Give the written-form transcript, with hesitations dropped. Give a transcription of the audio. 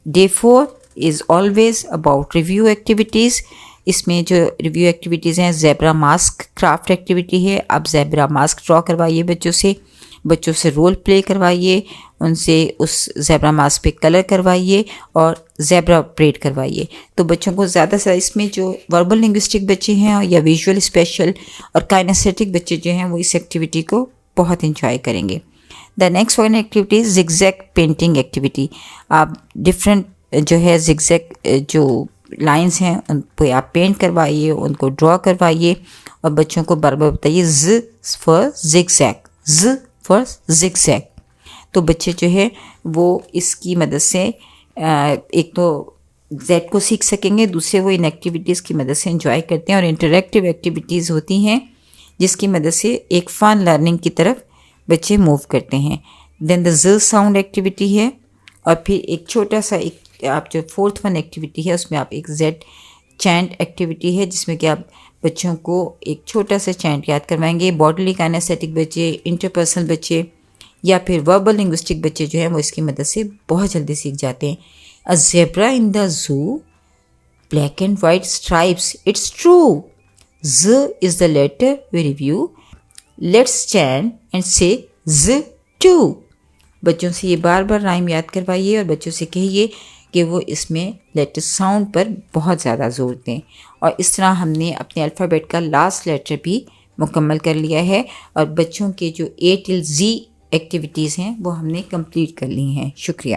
Day 4 is always about review activities. इसमें जो review activities हैं, ज़ेब्रा मास्क क्राफ्ट एक्टिविटी है। आप ज़ेब्रा मास्क ड्रॉ करवाइए बच्चों से रोल प्ले करवाइए, उनसे उस ज़ेब्रा मास्क पे कलर करवाइए और ज़ेब्रा परेड करवाइए। तो बच्चों को ज़्यादा से इसमें जो वर्बल लिंग्विस्टिक बच्चे हैं या विजुअल स्पेशल और काइनेस्थेटिक बच्चे जो हैं वो इस एक्टिविटी को बहुत इंजॉय करेंगे। The next one activity is zigzag painting activity. आप डिफरेंट जो है जिगजैग जो लाइंस हैं उन पर आप पेंट करवाइए, उनको ड्रॉ करवाइए और बच्चों को बार बार बताइए ज फॉर जिगजैग, ज फॉर जिगजैग। तो बच्चे जो है वो इसकी मदद से एक तो जेड को सीख सकेंगे, दूसरे वो इन एक्टिविटीज़ की मदद से एंजॉय करते हैं और इंटरैक्टिव एक्टिविटीज़ होती हैं जिसकी मदद से एक फ़न लर्निंग की तरफ बच्चे मूव करते हैं। देन द ज साउंड एक्टिविटी है और फिर एक छोटा सा एक आप जो 4th वन एक्टिविटी है उसमें आप एक जेड चैंट एक्टिविटी है जिसमें कि आप बच्चों को एक छोटा सा चैंट याद करवाएंगे। बॉडीली काइनेस्थेटिक बच्चे, इंटरपर्सनल बच्चे या फिर वर्बल लिंग्विस्टिक बच्चे जो हैं वो इसकी मदद से बहुत जल्दी सीख जाते हैं। A zebra in the zoo, black and white stripes, it's true. Z is the letter we review. Let's stand and say Z too. बच्चों से ये बार बार राइम याद करवाइए और बच्चों से कहिए कि वो इसमें लेटर साउंड पर बहुत ज़्यादा जोर दें। और इस तरह हमने अपने अल्फ़ाबेट का लास्ट लेटर भी मुकम्मल कर लिया है और बच्चों के जो A till Z एक्टिविटीज़ हैं वो हमने कंप्लीट कर ली हैं। शुक्रिया।